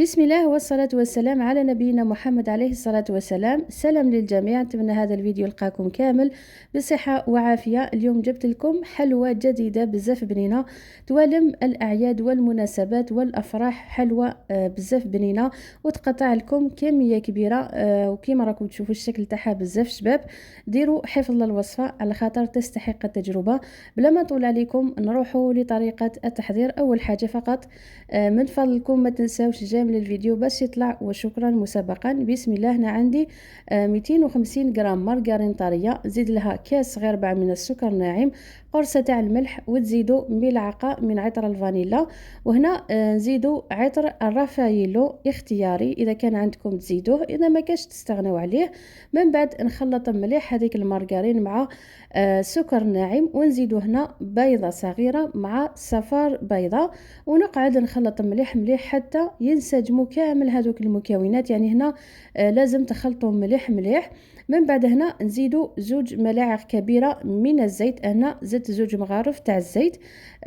بسم الله والصلاة والسلام على نبينا محمد عليه الصلاة والسلام. سلام للجميع، نتمنى هذا الفيديو يلقاكم كامل بصحة وعافية. اليوم جبت لكم حلوى جديدة بزاف بنينة توالم الأعياد والمناسبات والأفراح. حلوى بزاف بنينة وتقطع لكم كمية كبيرة، وكيما راكم تشوفوا الشكل تاعها بزاف شباب. ديروا حفظ الوصفة على خاطر تستحق التجربة. بلا ما طول عليكم نروحوا لطريقة التحضير. أول حاجة فقط من فضلكم ما تنساوش جمل الفيديو باش يطلع، وشكرا مسبقا. بسم الله. هنا عندي 250 غرام مارغرين طريه، زيد لها كاس صغير ربع من السكر ناعم، قرصه تاع الملح، وتزيدوا ملعقه من عطر الفانيلا. وهنا نزيدوا عطر الرافايلو اختياري، اذا كان عندكم تزيدوه، اذا ما كاش تستغنوا عليه. من بعد نخلط مليح هذيك المارغرين مع سكر ناعم، ونزيدوا هنا بيضه صغيره مع صفار بيضه، ونقعد نخلط مليح مليح حتى ينسجموا كامل هذوك المكونات. يعني هنا لازم تخلطوا مليح مليح. من بعد هنا نزيدوا 2 ملاعق كبيره من الزيت، هنا زدت 2 مغارف تاع الزيت،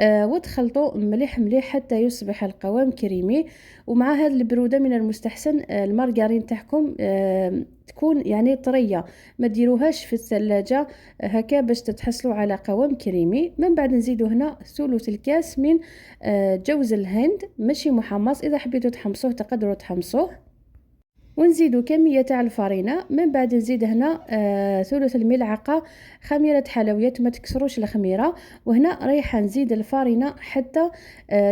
وتخلطوا مليح مليح حتى يصبح القوام كريمي. ومع هذه البروده من المستحسن المارغرين تاعكم تكون يعني طريه، ما ديروهاش في الثلاجه هكا باش تتحصلوا على قوام كريمي. من بعد نزيدوا هنا ثلث الكاس من جوز الهند ماشي محمص، اذا حبيتوا تحمصوه تقدروا تحمصوه. ونزيدوا كميه تاع الفرينه. من بعد نزيد هنا ثلث الملعقه خميره حلويات، ما تكسروش الخميره. وهنا رايحه نزيد الفرينه حتى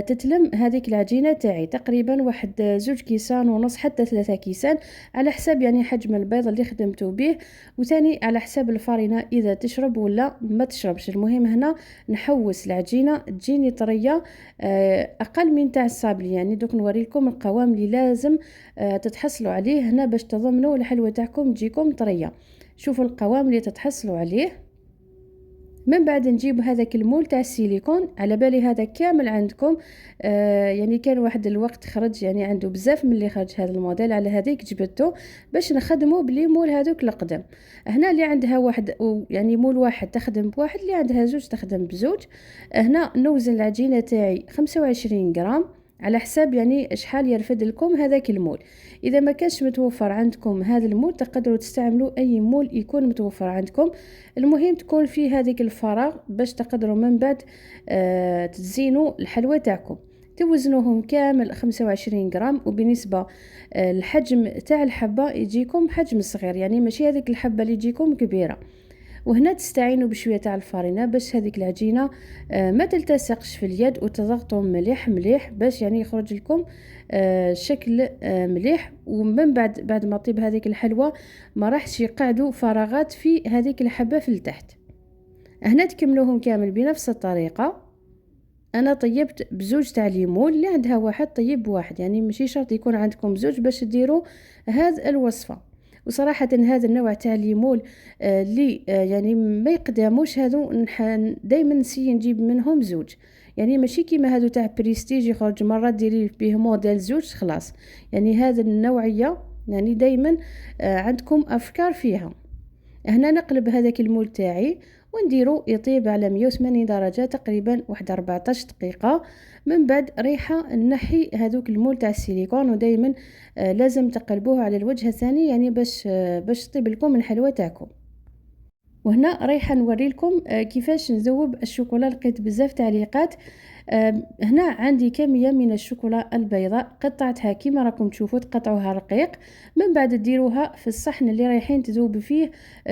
تتلم هذيك العجينه تاعي، تقريبا واحد 2.5 كيسان حتى 3 كيسان، على حساب يعني حجم البيض اللي خدمتو به، وثاني على حساب الفرينه اذا تشرب ولا ما تشربش. المهم هنا نحوس العجينه تجيني طريه اقل من تاع الصابلي. يعني دوك نوري لكم القوام اللي لازم تتحصلوا عليه هنا باش تضمنوا الحلوى تاعكم تجيكم طريه. شوفوا القوام اللي تتحصلوا عليه. من بعد نجيب هذاك المول تاع السيليكون، على بالي هذا كامل عندكم. يعني كان واحد الوقت خرج يعني عنده بزاف من اللي خرج هذا الموديل، على هذيك جبته باش نخدمه بلي مول هذوك القدم. هنا اللي عندها واحد يعني مول واحد تخدم بواحد، اللي عندها 2 تخدم بزوج. هنا نوزن العجينه تاعي 25 غرام على حساب يعني شحال يرفد لكم هذاك المول. اذا ما كانش متوفر عندكم هذا المول تقدروا تستعملوا اي مول يكون متوفر عندكم. المهم تكون فيه هذيك الفراغ باش تقدروا من بعد تزينوا الحلوى تاعكم. توزنوهم كامل 25 غرام، وبالنسبه الحجم تاع الحبه يجيكم حجم صغير، يعني ماشي هذيك الحبه اللي تجيكم كبيره. وهنا تستعينوا بشويه تاع الفرينه باش هذيك العجينه ما تلتصقش في اليد، وتضغطوا مليح مليح باش يعني يخرج لكم شكل مليح. ومن بعد ما طيب هذيك الحلوى ما راحش يقعدوا فراغات في هذيك الحبه في التحت. هنا تكملوهم كامل بنفس الطريقه. انا طيبت بزوج تاع ليمون، اللي عندها واحد طيب بواحد، يعني ماشي شرط يكون عندكم زوج باش ديروا هذه الوصفه. وصراحه هذا النوع تاع الليمون اللي يعني ما يقداموش هذو دائما نسي نجيب منهم زوج، يعني ماشي كيما هذو تاع بريستيج يخرج مره ديري به موديل زوج خلاص. يعني هذا النوعيه يعني دائما عندكم افكار فيها. هنا نقلب هذاك المول تاعي ونديرو يطيب على 180 درجة تقريبا واحد 14 دقيقة. من بعد ريحة نحي هذوك المول تاع السيليكون، ودايما لازم تقلبوه على الوجه الثاني، يعني باش تطيب لكم الحلوى تاعكم. وهنا رايحه نوري لكم كيفاش نذوب الشوكولا. لقيت بزاف تعليقات. هنا عندي كميه من الشوكولا البيضاء، قطعتها كيما راكم تشوفوا، تقطعوها رقيق. من بعد ديروها في الصحن اللي رايحين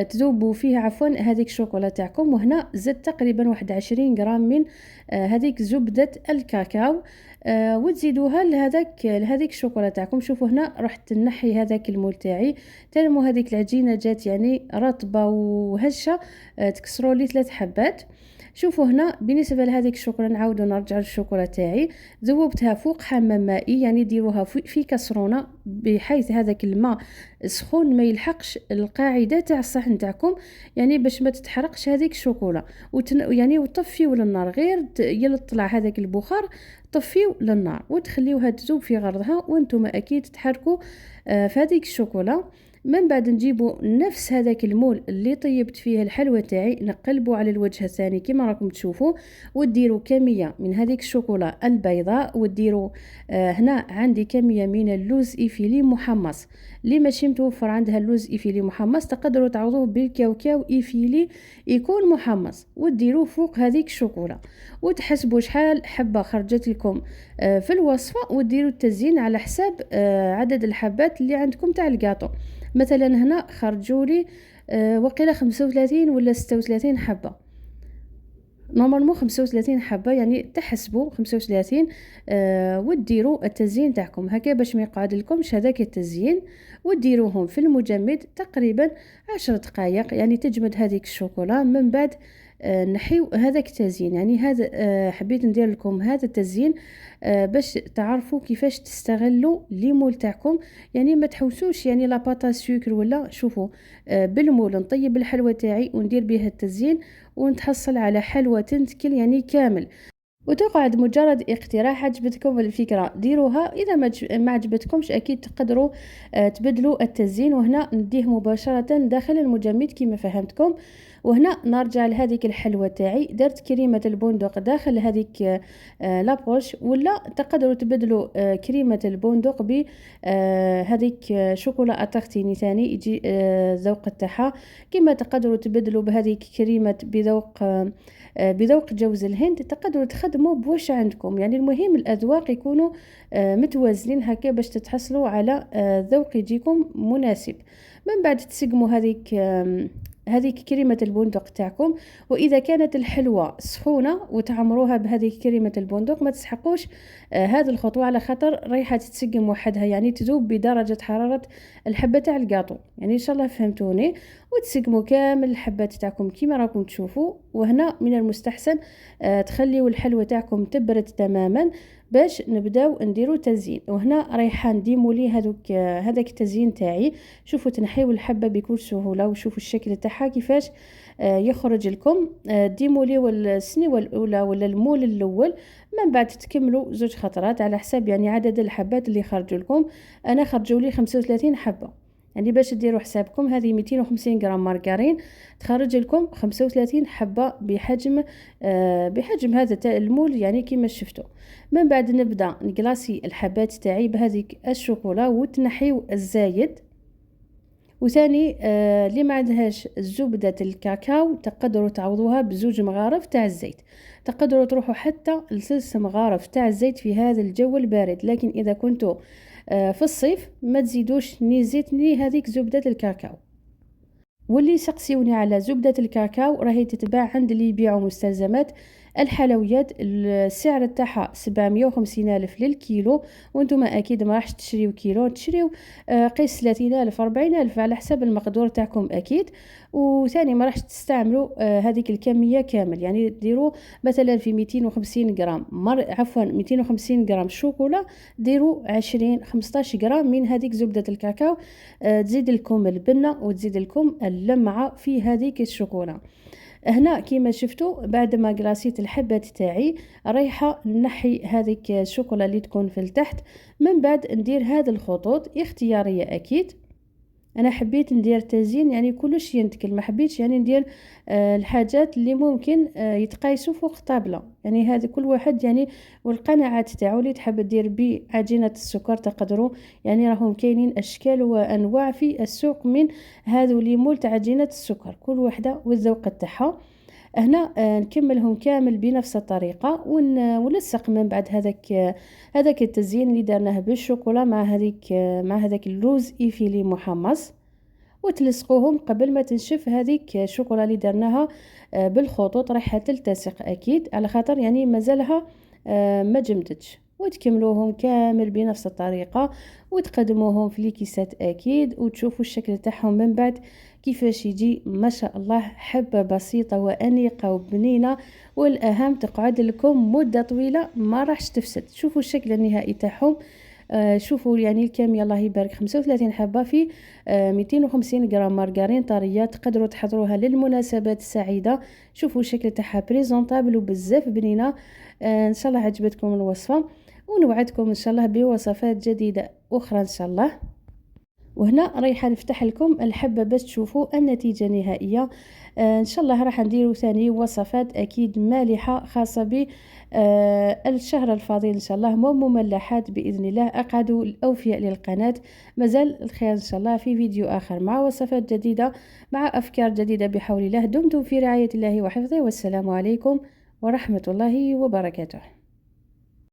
تذوبوا فيه عفوا هذيك الشوكولا تاعكم. وهنا زدت تقريبا واحد 20 غرام من هذيك زبده الكاكاو، وتزيدوها لهذيك الشوكولا تاعكم. شوفوا هنا رحت نحي هذاك المول تاعي، تلموا هذيك العجينه جات يعني رطبه وهشه، تكسروا لي 3 حبات. شوفوا هنا بالنسبه لهذيك الشوكولا نعاودوا نرجع للشوكولا تاعي، ذوبتها فوق حمام مائي، يعني ديروها في كسرونه بحيث هذاك الماء سخون ما يلحقش القاعده تاع الصحن تاعكم، يعني باش ما تتحرقش هذيك الشوكولا. يعني وطفيوا للنار، غير يطلع هذاك البخار طفيوا للنار وتخليوها تذوب في غرضها، وانتم اكيد تحركوا في هذيك الشوكولا من بعد نجيبو نفس هذاك المول اللي طيبت فيه الحلوى تاعي، نقلبو على الوجه الثاني كما راكم تشوفوا، وديروا كميه من هذيك الشوكولا البيضاء، وديروا هنا عندي كميه من اللوز ايفيلي محمص. اللي ماشي متوفر عندها اللوز ايفيلي محمص تقدروا تعوضوه بالكاوكاو ايفيلي يكون محمص، وديروه فوق هذيك الشوكولا، وتحسبوا شحال حبه خرجت لكم في الوصفه، وديروا التزيين على حساب عدد الحبات اللي عندكم تاع الكاطو. مثلا هنا خرجوا لي وقيله 35 ولا 36 حبه، نورمالمون 35 حبه، يعني تحسبوا 35 وديروا التزيين تاعكم هكا باش ما يقعد لكمش هذاك التزيين، وديروهم في المجمد تقريبا 10 دقائق، يعني تجمد هذيك الشوكولا. من بعد نحيو هذاك التزيين، يعني هذا حبيت ندير لكم هذا التزيين باش تعرفوا كيفاش تستغلوا ليمول تاعكم، يعني ما تحوسوش يعني لا باتا سكر ولا. شوفوا بالمول نطيب الحلوى تاعي وندير بها التزيين ونتحصل على حلوى تنتكل يعني كامل. وتقعد مجرد اقتراح، عجبتكم الفكرة ديروها، إذا ما عجبتكمش أكيد تقدروا تبدلوا التزيين. وهنا نديه مباشرة داخل المجمد كما فهمتكم. وهنا نرجع لهذيك الحلوى تاعي، درت كريمة البندق داخل هذيك لابوش، ولا تقدروا تبدلوا كريمة البندق ب هذيك شوكولا اتارتيني ثاني يجي ذوق تاعها، كما تقدروا تبدلوا بهذيك كريمة بذوق جوز الهند، تقدروا تخدموا بواش عندكم. يعني المهم الأذواق يكونوا متوازنين هكا باش تتحصلوا على ذوق يجيكم مناسب. من بعد تسقموا هذيك كريمة البندق تاعكم، وإذا كانت الحلوى سخونة وتعمروها بهذه كريمة البندق ما تسحقوش هذه الخطوة، على خاطر رايحة تتسقم وحدها، يعني تذوب بدرجة حرارة الحبة تاع الكاطو. يعني إن شاء الله فهمتوني. وتسقموا كامل الحبات تاعكم كما راكم تشوفوا. وهنا من المستحسن تخليوا الحلوى تاعكم تبرد تماما باش نبداو نديرو تزيين. وهنا رايحه نديمولي هذاك التزيين تاعي. شوفوا تنحيو الحبه بكل سهوله، وشوفوا الشكل تاعها كيفاش يخرج لكم. ديمولي والسنيوه الاولى ولا المول الاول، من بعد تكملوا زوج خطرات على حساب يعني عدد الحبات اللي خرجوا لكم. انا خرجوا لي 35 حبه، يعني باش ديروا حسابكم هذه 250 غرام مارغرين تخرج لكم 35 حبه بحجم هذا المول يعني كما شفتوا. من بعد نبدا نقلاصي الحبات تاعي بهذيك الشوكولا وتنحيو الزايد. وثاني اللي ما عندهاش زبدة الكاكاو تقدروا تعوضوها بزوج مغارف تاع الزيت، تقدروا تروحوا حتى ل6 مغارف تاع الزيت في هذا الجو البارد. لكن إذا كنتوا في الصيف ما تزيدوش ني زيت ني هذيك زبدة الكاكاو. واللي سقسيوني على زبدة الكاكاو راهي تتباع عند اللي يبيعوا مستلزمات الحلويات، السعر تاعها 750 ألف للكيلو، وانتم اكيد ما راحش تشريو كيلو، تشريو قيس 30 ألف 40 ألف على حسب المقدور تاعكم اكيد. وثاني ما راحش تستعملوا هذيك الكميه كامل، يعني ديروا مثلا في 250 غرام 250 غرام شوكولا ديروا 20 15 غرام من هذيك زبده الكاكاو. تزيد لكم البنه وتزيد لكم اللمعه في هذيك الشوكولا. هنا كيما شفتوا بعد ما قلاسيت الحبات تاعي رايحه نحي هذيك الشوكولا اللي تكون في التحت. من بعد ندير هذه الخطوط اختياريه اكيد. انا حبيت ندير تزيين يعني كلش ينتكل، ما حبيتش يعني ندير الحاجات اللي ممكن يتقايسوا فوق طابله. يعني هذا كل واحد يعني والقناعات تاعو. اللي تحب دير بعجينه السكر تقدروا، يعني راهم كاينين اشكال وانواع في السوق من هذو اللي مول تاع عجينه السكر، كل وحده والذوق تاعها. هنا نكملهم كامل بنفس الطريقه ونلصق من بعد هذاك التزيين اللي درناه بالشوكولا مع هذاك اللوز ايفيلي محمص، وتلصقوهم قبل ما تنشف هذيك الشوكولا اللي درناها بالخطوط. راح تلتصق اكيد على خاطر يعني مازالها ما جمدتش. وتكملوهم كامل بنفس الطريقه وتقدموهم في الكيسات اكيد، وتشوفوا الشكل تاعهم من بعد كيفاش يجي ما شاء الله. حبه بسيطه وانيقه وبنينه، والاهم تقعد لكم مده طويله ما راحش تفسد. شوفوا الشكل النهائي تاعهم. شوفوا يعني الكميه الله يبارك 35 حبه في 250 غرام مارغرين طريه، تقدروا تحضروها للمناسبات السعيده. شوفوا الشكل تاعها بريزونطابل وبزاف بنينه. ان شاء الله عجبتكم الوصفه، ونوعدكم ان شاء الله بوصفات جديده اخرى ان شاء الله. وهنا رايحه نفتح لكم الحبه باش تشوفوا النتيجه النهائيه. ان شاء الله راح نديروا ثاني وصفات اكيد مالحه خاصه ب الشهر الفضيل ان شاء الله، ومملحات باذن الله. اقعدوا الاوفياء للقناه، مازال الخير ان شاء الله في فيديو اخر مع وصفات جديده مع افكار جديده بحول الله. دمتم في رعايه الله وحفظه، والسلام عليكم ورحمه الله وبركاته.